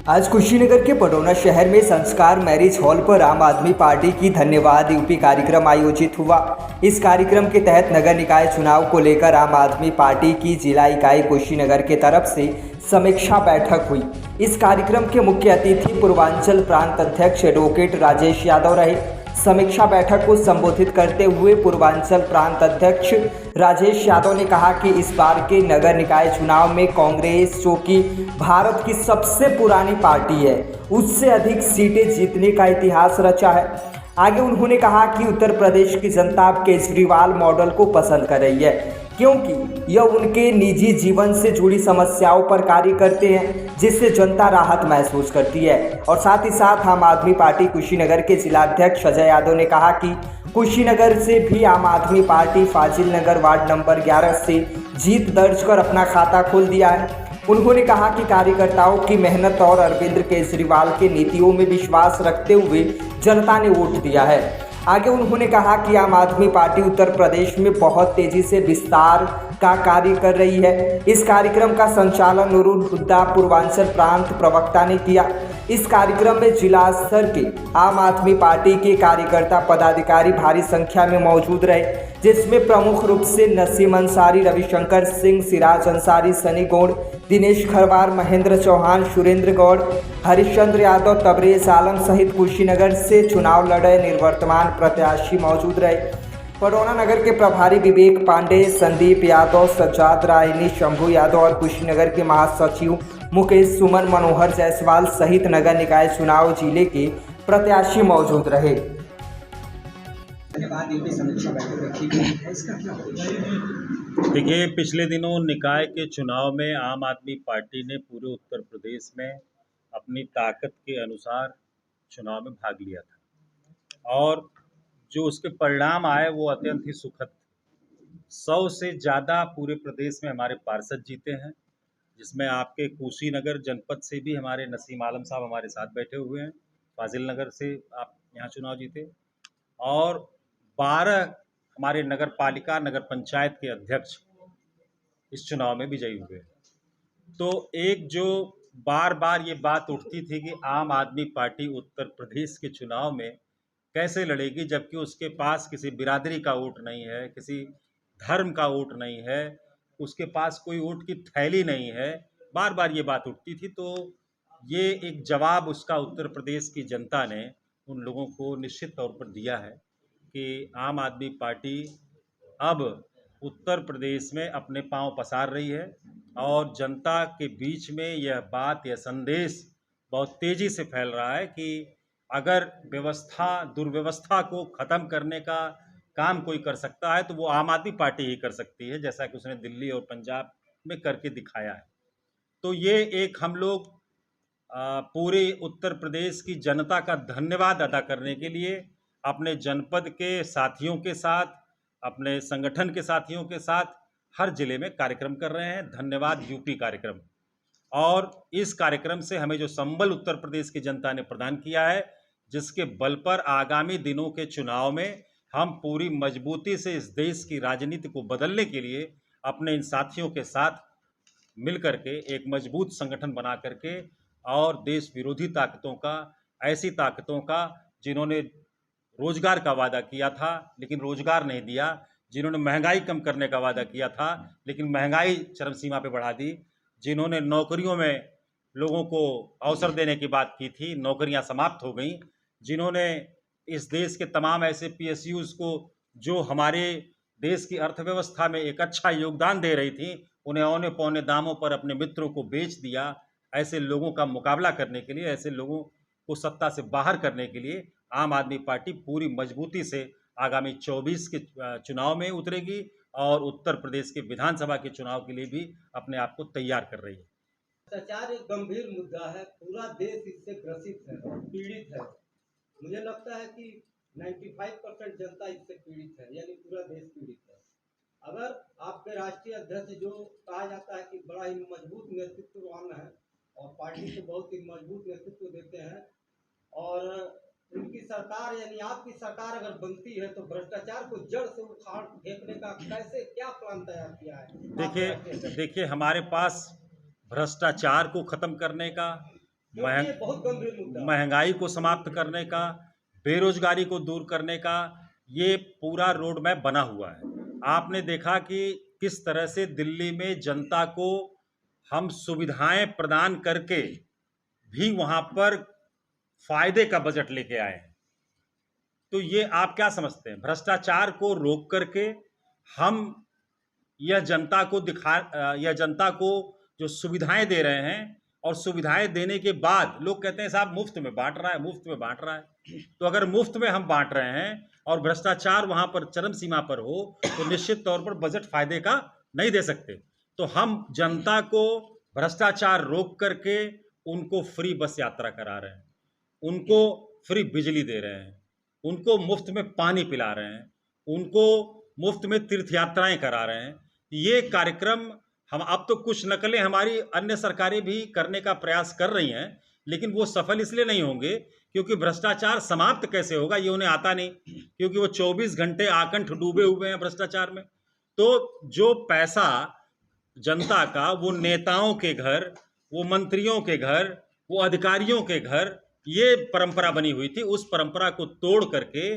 आज कुशीनगर के पडौना शहर में संस्कार मैरिज हॉल पर आम आदमी पार्टी की धन्यवाद यूपी कार्यक्रम आयोजित हुआ। इस कार्यक्रम के तहत नगर निकाय चुनाव को लेकर आम आदमी पार्टी की जिला इकाई कुशीनगर के तरफ से समीक्षा बैठक हुई। इस कार्यक्रम के मुख्य अतिथि पूर्वांचल प्रांत अध्यक्ष एडवोकेट राजेश यादव रहे। समीक्षा बैठक को संबोधित करते हुए पूर्वांचल प्रांत अध्यक्ष राजेश यादव ने कहा कि इस बार के नगर निकाय चुनाव में कांग्रेस, जो कि भारत की सबसे पुरानी पार्टी है, उससे अधिक सीटें जीतने का इतिहास रचा है। आगे उन्होंने कहा कि उत्तर प्रदेश की जनता अब केजरीवाल मॉडल को पसंद कर रही है, क्योंकि यह उनके निजी जीवन से जुड़ी समस्याओं पर कार्य करते हैं, जिससे जनता राहत महसूस करती है। और साथ ही साथ आम आदमी पार्टी कुशीनगर के जिलाध्यक्ष अजय यादव ने कहा कि कुशीनगर से भी आम आदमी पार्टी फाजिल नगर वार्ड नंबर 11 से जीत दर्ज कर अपना खाता खोल दिया है। उन्होंने कहा कि कार्यकर्ताओं की मेहनत और अरविंद केजरीवाल के नीतियों में विश्वास रखते हुए जनता ने वोट दिया है। आगे उन्होंने कहा कि आम आदमी पार्टी उत्तर प्रदेश में बहुत तेजी से विस्तार का कार्य कर रही है। इस कार्यक्रम का संचालन नूरुल हुद्दा पूर्वांचल प्रांत प्रवक्ता ने किया। इस कार्यक्रम में जिला स्तर के आम आदमी पार्टी के कार्यकर्ता पदाधिकारी भारी संख्या में मौजूद रहे, जिसमें प्रमुख रूप से नसीम अंसारी, रविशंकर सिंह, सिराज अंसारी, सनी गौड़, दिनेश खरवार, महेंद्र चौहान, सुरेंद्र गौड़, हरिश्चंद्र यादव, तबरेज आलम सहित कुशीनगर से चुनाव लड़े निवर्तमान प्रत्याशी मौजूद रहे। पडौना नगर के प्रभारी विवेक पांडे, संदीप यादव, सज्जाद रायनी, शंभू यादव और कुशीनगर के महासचिव मुकेश सुमन, मनोहर जायसवाल सहित नगर निकाय चुनाव जिले के प्रत्याशी मौजूद रहे। देखिए, पिछले दिनों निकाय के चुनाव में आम आदमी पार्टी ने पूरे उत्तर प्रदेश में अपनी ताकत के अनुसार चुनाव में भाग लिया था और जो उसके परिणाम आए वो अत्यंत ही सुखद थे। 100 से ज़्यादा पूरे प्रदेश में हमारे पार्षद जीते हैं, जिसमें आपके कुशीनगर जनपद से भी हमारे नसीम आलम साहब हमारे साथ बैठे हुए हैं। फाजिल नगर से आप यहाँ चुनाव जीते और 12 हमारे नगर पालिका नगर पंचायत के अध्यक्ष इस चुनाव में विजयी हुए। तो एक जो बार बार ये बात उठती थी कि आम आदमी पार्टी उत्तर प्रदेश के चुनाव में कैसे लड़ेगी, जबकि उसके पास किसी बिरादरी का वोट नहीं है, किसी धर्म का वोट नहीं है, उसके पास कोई वोट की थैली नहीं है, बार बार ये बात उठती थी। तो ये एक जवाब उसका उत्तर प्रदेश की जनता ने उन लोगों को निश्चित तौर पर दिया है कि आम आदमी पार्टी अब उत्तर प्रदेश में अपने पांव पसार रही है और जनता के बीच में यह बात, यह संदेश बहुत तेज़ी से फैल रहा है कि अगर दुर्व्यवस्था को ख़त्म करने का काम कोई कर सकता है तो वो आम आदमी पार्टी ही कर सकती है, जैसा कि उसने दिल्ली और पंजाब में करके दिखाया है। तो ये एक हम लोग पूरे उत्तर प्रदेश की जनता का धन्यवाद अदा करने के लिए अपने जनपद के साथियों के साथ, अपने संगठन के साथियों के साथ हर जिले में कार्यक्रम कर रहे हैं। धन्यवाद यूपी कार्यक्रम। और इस कार्यक्रम से हमें जो संबल उत्तर प्रदेश की जनता ने प्रदान किया है, जिसके बल पर आगामी दिनों के चुनाव में हम पूरी मजबूती से इस देश की राजनीति को बदलने के लिए अपने इन साथियों के साथ मिल करके एक मजबूत संगठन बना करके और देश विरोधी ताकतों का, ऐसी ताकतों का जिन्होंने रोजगार का वादा किया था लेकिन रोजगार नहीं दिया, जिन्होंने महंगाई कम करने का वादा किया था लेकिन महंगाई चरम सीमा पे बढ़ा दी, जिन्होंने नौकरियों में लोगों को अवसर देने की बात की थी, नौकरियां समाप्त हो गई, जिन्होंने इस देश के तमाम ऐसे पीएसयूज़ को जो हमारे देश की अर्थव्यवस्था में एक अच्छा योगदान दे रही थी, उन्हें औने पौने दामों पर अपने मित्रों को बेच दिया। ऐसे लोगों का मुकाबला करने के लिए, ऐसे लोगों को सत्ता से बाहर करने के लिए आम आदमी पार्टी पूरी मजबूती से आगामी 24 के चुनाव में उतरेगी और उत्तर प्रदेश के विधानसभा के चुनाव के लिए भी अपने आप को तैयार कर रही है। भ्रष्टाचार एक गंभीर मुद्दा है, पूरा देश इससे ग्रसित है, पीड़ित है। मुझे लगता है कि 95% जनता इससे पीड़ित है, यानी पूरा देश पीड़ित है। अगर आपके राष्ट्रीय अध्यक्ष, जो कहा जाता है कि बड़ा ही मजबूत नेतृत्ववान है और पार्टी को बहुत ही मजबूत नेतृत्व देते हैं, और उनकी सरकार यानी आपकी सरकार अगर बनती है तो भ्रष्टाचार को जड़ से उखाड़ फेंकने का कैसे, क्या प्लान तैयार किया है? देखिए हमारे पास भ्रष्टाचार को ख़त्म करने का, क्योंकि ये बहुत गंभीर मुद्दा है। महंगाई को समाप्त करने का, बेरोजगारी को दूर करने का ये पूरा रोड मैप बना हुआ है। आपने देखा कि किस तरह से दिल्ली में जनता को हम सुविधाएं प्रदान करके भी वहां पर फायदे का बजट लेके आए हैं। तो ये आप क्या समझते हैं? भ्रष्टाचार को रोक करके हम यह जनता को जो सुविधाएं दे रहे हैं, और सुविधाएं देने के बाद लोग कहते हैं साहब मुफ्त में बांट रहा है, मुफ्त में बांट रहा है। तो अगर मुफ्त में हम बांट रहे हैं और भ्रष्टाचार वहां पर चरम सीमा पर हो, तो निश्चित तौर पर बजट फायदे का नहीं दे सकते। तो हम जनता को भ्रष्टाचार रोक करके उनको फ्री बस यात्रा करा रहे हैं, उनको फ्री बिजली दे रहे हैं, उनको मुफ्त में पानी पिला रहे हैं, उनको मुफ्त में तीर्थ यात्राएं करा रहे हैं। ये कार्यक्रम हम अब तो कुछ नकलें हमारी अन्य सरकारें भी करने का प्रयास कर रही हैं, लेकिन वो सफल इसलिए नहीं होंगे क्योंकि भ्रष्टाचार समाप्त कैसे होगा ये उन्हें आता नहीं, क्योंकि वो 24 घंटे आकंठ डूबे हुए हैं भ्रष्टाचार में। तो जो पैसा जनता का वो नेताओं के घर, वो मंत्रियों के घर, वो अधिकारियों के घर, ये परंपरा बनी हुई थी। उस परंपरा को तोड़ करके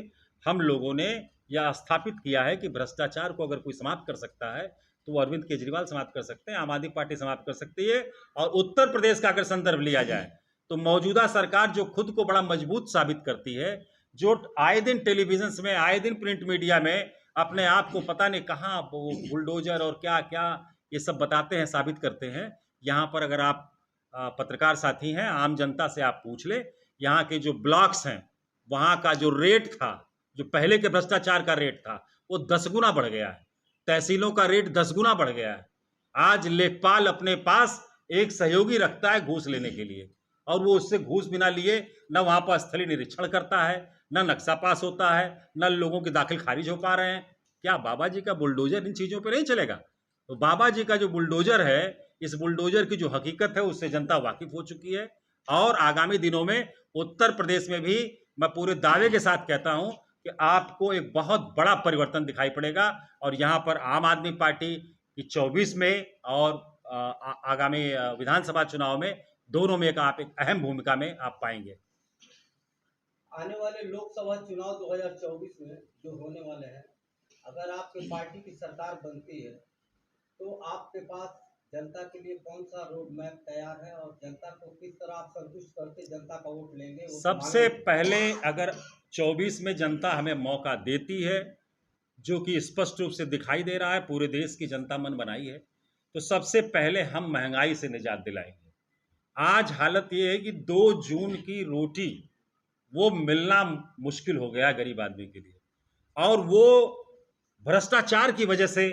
हम लोगों ने यह स्थापित किया है कि भ्रष्टाचार को अगर कोई समाप्त कर सकता है तो वो अरविंद केजरीवाल समाप्त कर सकते हैं, आम आदमी पार्टी समाप्त कर सकती है। और उत्तर प्रदेश का अगर संदर्भ लिया जाए तो मौजूदा सरकार जो खुद को बड़ा मजबूत साबित करती है, जो आए दिन टेलीविजन में, आए दिन प्रिंट मीडिया में अपने आप को पता नहीं कहाँ बुलडोजर और क्या क्या ये सब बताते हैं, साबित करते हैं। यहाँ पर अगर आप पत्रकार साथी हैं, आम जनता से आप पूछ ले, यहाँ के जो ब्लॉक्स हैं वहाँ का जो रेट था, जो पहले के भ्रष्टाचार का रेट था, वो 10 गुना बढ़ गया है। तहसीलों का रेट 10 गुना बढ़ गया है। आज लेखपाल अपने पास एक सहयोगी रखता है घूस लेने के लिए, और वो उससे घूस बिना लिए न वहाँ पर स्थलीय निरीक्षण करता है, न नक्शा पास होता है, न लोगों के दाखिल खारिज हो पा रहे हैं। क्या बाबा जी का बुलडोजर इन चीज़ों पर नहीं चलेगा? तो बाबा जी का जो बुलडोजर है, इस बुलडोजर की जो हकीकत है उससे जनता वाकिफ हो चुकी है। और आगामी दिनों में उत्तर प्रदेश में भी मैं पूरे दावे के साथ कहता हूं कि आपको एक बहुत बड़ा परिवर्तन दिखाई पड़ेगा। और यहाँ पर आम आदमी पार्टी की 24 में और आगामी विधानसभा चुनाव में, दोनों में आप एक अहम भूमिका में आप पाएंगे। आने वाले लोकसभा चुनाव 2024 में जो होने वाले हैं, अगर आपकी पार्टी की सरकार बनती है तो आपके पास जनता के लिए कौन सा रोड मैप तैयार है, और जनता को किस तरह आप संतुष्ट करके जनता का वोट लेंगे? सबसे पहले अगर 24 में जनता हमें मौका देती है, जो कि स्पष्ट रूप से दिखाई दे रहा है, पूरे देश की जनता मन बनाई है, तो सबसे पहले हम महंगाई से निजात दिलाएंगे। आज हालत ये है कि 2 जून की रोटी वो मिलना मुश्किल हो गया गरीब आदमी के लिए, और वो भ्रष्टाचार की वजह से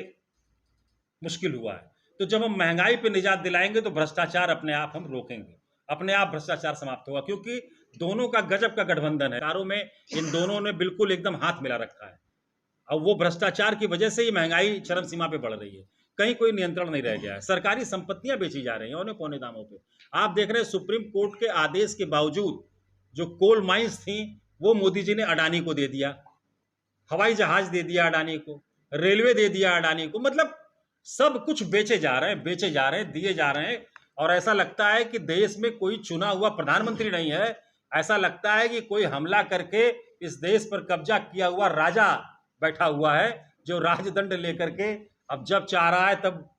मुश्किल हुआ है। तो जब हम महंगाई पे निजात दिलाएंगे तो भ्रष्टाचार अपने आप हम रोकेंगे, अपने आप भ्रष्टाचार समाप्त होगा, क्योंकि दोनों का गजब का गठबंधन है। कारों में इन दोनों ने बिल्कुल एकदम हाथ मिला रखा है, और वो भ्रष्टाचार की वजह से ही महंगाई चरम सीमा पे बढ़ रही है। कहीं कोई नियंत्रण नहीं रह गया है। सरकारी संपत्तियां बेची जा रही हैं औने पौने दामों पे। आप देख रहे हैं सुप्रीम कोर्ट के आदेश के बावजूद जो कोल माइंस थी वो मोदी जी ने अडानी को दे दिया, हवाई जहाज दे दिया अडानी को, रेलवे दे दिया अडानी को। मतलब सब कुछ बेचे जा रहे हैं, बेचे जा रहे हैं, दिए जा रहे हैं। और ऐसा लगता है कि देश में कोई चुना हुआ प्रधानमंत्री नहीं है। ऐसा लगता है कि कोई हमला करके इस देश पर कब्जा किया हुआ राजा बैठा हुआ है, जो राजदंड लेकर के अब जब चाह रहा है तब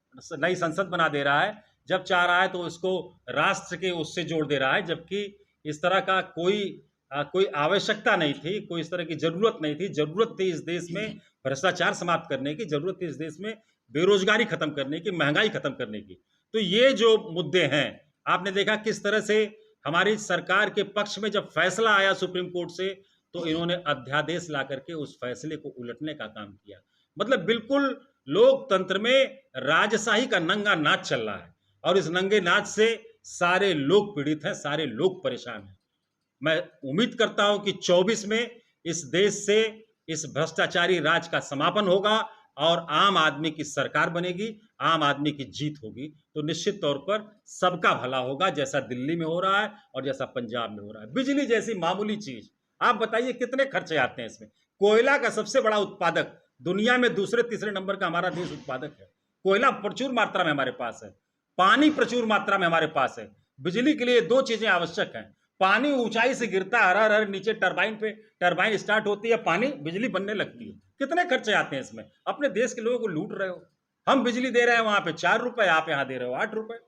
नई संसद बना दे रहा है, जब चाह रहा है तो उसको राष्ट्र के उससे जोड़ दे रहा है। जबकि इस तरह का कोई आवश्यकता नहीं थी, कोई इस तरह की जरूरत नहीं थी। जरूरत थी इस देश में भ्रष्टाचार समाप्त करने की, जरूरत थी इस देश में बेरोजगारी खत्म करने की, महंगाई खत्म करने की। तो ये जो मुद्दे हैं, आपने देखा किस तरह से हमारी सरकार के पक्ष में जब फैसला आया सुप्रीम कोर्ट से, तो इन्होंने अध्यादेश ला करके उस फैसले को उलटने का काम किया। मतलब बिल्कुल लोकतंत्र में राजशाही का नंगा नाच चल रहा है, और इस नंगे नाच से सारे लोग पीड़ित हैं, सारे लोग परेशान हैं। मैं उम्मीद करता हूं कि 24 में इस देश से इस भ्रष्टाचारी राज का समापन होगा और आम आदमी की सरकार बनेगी, आम आदमी की जीत होगी। तो निश्चित तौर पर सबका भला होगा, जैसा दिल्ली में हो रहा है और जैसा पंजाब में हो रहा है। बिजली जैसी मामूली चीज, आप बताइए कितने खर्चे आते हैं इसमें। कोयला का सबसे बड़ा उत्पादक, दुनिया में दूसरे तीसरे नंबर का हमारा देश उत्पादक है। कोयला प्रचुर मात्रा में हमारे पास है, पानी प्रचुर मात्रा में हमारे पास है, बिजली के लिए दो चीजें आवश्यक हैं। पानी ऊंचाई से गिरता है, हर हर नीचे टरबाइन पे, टरबाइन स्टार्ट होती है, पानी बिजली बनने लगती है। कितने खर्चे आते हैं इसमें? अपने देश के लोगों को लूट रहे हो। हम बिजली दे रहे हैं वहां पे 4 रुपए, आप यहाँ दे रहे हो 8 रुपए।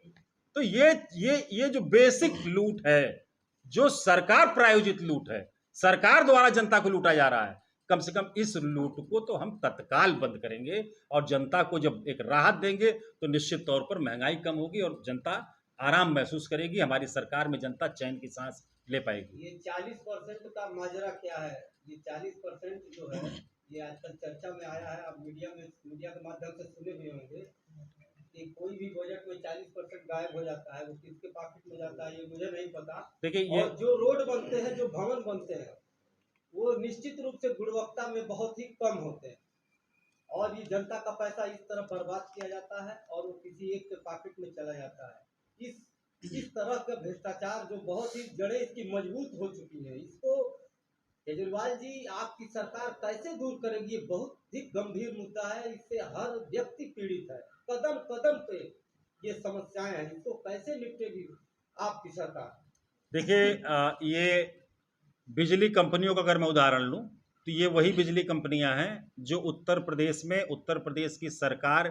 तो ये जो बेसिक लूट है, जो सरकार प्रायोजित लूट है, सरकार द्वारा जनता को लूटा जा रहा है, कम से कम इस लूट को तो हम तत्काल बंद करेंगे। और जनता को जब एक राहत देंगे तो निश्चित तौर पर महंगाई कम होगी और जनता आराम महसूस करेगी। हमारी सरकार में जनता चैन की सांस ले पाएगी। ये 40% का माजरा क्या है? ये 40% जो है, ये आजकल चर्चा में आया है, आप मीडिया के माध्यम से सुने भी होंगे कि कोई भी बजट में 40% गायब हो जाता है। वो किसके पॉकेट में जाता है ये मुझे नहीं पता। देखिए, ये और जो रोड बनते हैं, जो भवन बनते हैं, वो निश्चित रूप से गुणवत्ता में बहुत ही कम होते हैं और ये जनता का पैसा इस तरह बर्बाद किया जाता है और वो किसी एक के पॉकेट में चला जाता है। इस तरह का भ्रष्टाचार जो बहुत ही जड़ें इसकी मजबूत हो चुकी है, इसको केजरीवाल जी आपकी सरकार कैसे दूर करेगी? ये बहुत ही गंभीर मुद्दा है, इससे हर व्यक्ति पीड़ित है। कदम कदम पे ये समस्याएं हैं, इसको कैसे निपटेगी आपकी सरकार? देखिए, ये बिजली कंपनियों का अगर मैं उदाहरण लूं तो ये वही बिजली कंपनियां हैं जो उत्तर प्रदेश में, उत्तर प्रदेश की सरकार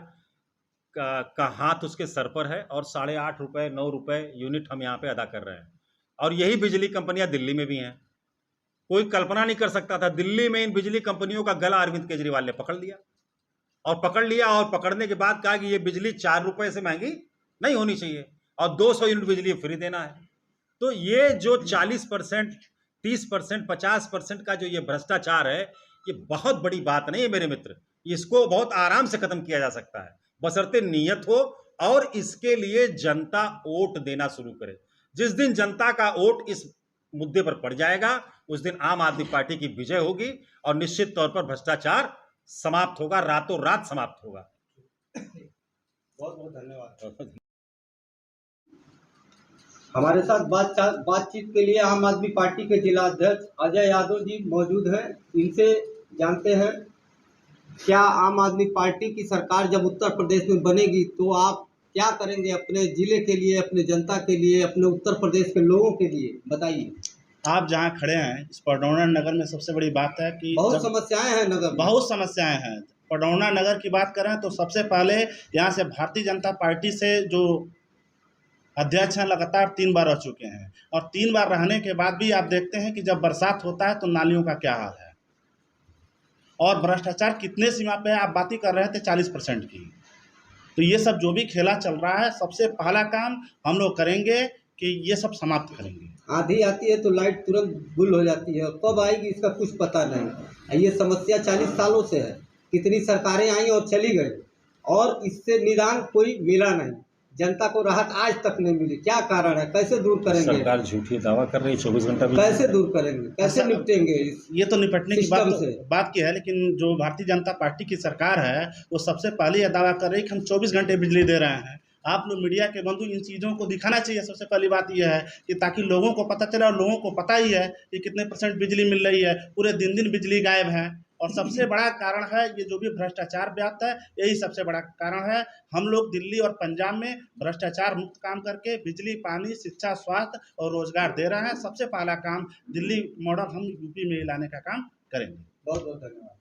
का हाथ उसके सर पर है और 8.5 रुपए 9 रुपए यूनिट हम यहाँ पे अदा कर रहे हैं। और यही बिजली कंपनियां दिल्ली में भी हैं। कोई कल्पना नहीं कर सकता था, दिल्ली में इन बिजली कंपनियों का गला अरविंद केजरीवाल ने पकड़ लिया और पकड़ने के बाद कहा कि ये बिजली 4 रुपए से महंगी नहीं होनी चाहिए और 200 यूनिट बिजली फ्री देना है। तो ये जो 40%, 30%, 50% का जो ये भ्रष्टाचार है, ये बहुत बड़ी बात नहीं है मेरे मित्र। इसको बहुत आराम से खत्म किया जा सकता है, बशर्ते नीयत हो और इसके लिए जनता वोट देना शुरू करे। जिस दिन जनता का वोट इस मुद्दे पर पड़ जाएगा, उस दिन आम आदमी पार्टी की विजय होगी और निश्चित तौर पर भ्रष्टाचार समाप्त होगा, रातों रात समाप्त होगा। बहुत बहुत धन्यवाद। हमारे साथ बातचीत के लिए आम आदमी पार्टी के जिला अध्यक्ष अजय यादव जी मौजूद हैं। इनसे जानते हैं क्या आम आदमी पार्टी की सरकार जब उत्तर प्रदेश में बनेगी तो आप क्या करेंगे अपने जिले के लिए, अपने जनता के लिए, अपने उत्तर प्रदेश के लोगों के लिए, बताइए। आप जहाँ खड़े हैं इस पडरौना नगर में सबसे बड़ी बात है कि बहुत समस्याएं हैं नगर में। बहुत समस्याएं हैं। पडरौना नगर की बात करें तो सबसे पहले यहाँ से भारतीय जनता पार्टी से जो अध्यक्ष हैं लगातार 3 बार रह चुके हैं और 3 बार रहने के बाद भी आप देखते हैं कि जब बरसात होता है तो नालियों का क्या हाल है और भ्रष्टाचार कितने सीमा पे है। आप बात ही कर रहे थे 40% की। तो ये सब जो भी खेला चल रहा है, सबसे पहला काम हम लोग करेंगे कि ये सब समाप्त करेंगे। आंधी आती है तो लाइट तुरंत गुल हो जाती है, कब आएगी इसका कुछ पता नहीं। ये समस्या 40 सालों से है, कितनी सरकारें आई और चली गई और इससे निदान कोई मिला नहीं। जनता को राहत आज तक नहीं मिली। क्या कारण है? कैसे दूर करेंगे? सरकार झूठी दावा कर रही है 24 घंटा भी। कैसे दूर करेंगे? कैसे निपटेंगे इस ये तो निपटने की सिस्टम बात की है, लेकिन जो भारतीय जनता पार्टी की सरकार है वो सबसे पहले यह दावा कर रही है कि हम 24 घंटे बिजली दे रहे हैं। आप लोग मीडिया के बंधु इन चीज़ों को दिखाना चाहिए। सबसे पहली बात यह है कि ताकि लोगों को पता चले और लोगों को पता ही है कि कितने % बिजली मिल रही है। पूरे दिन बिजली गायब है और सबसे बड़ा कारण है ये जो भी भ्रष्टाचार व्याप्त है, यही सबसे बड़ा कारण है। हम लोग दिल्ली और पंजाब में भ्रष्टाचार मुक्त काम करके बिजली, पानी, शिक्षा, स्वास्थ्य और रोजगार दे रहे हैं। सबसे पहला काम दिल्ली मॉडल हम यूपी में लाने का काम करेंगे। बहुत बहुत धन्यवाद।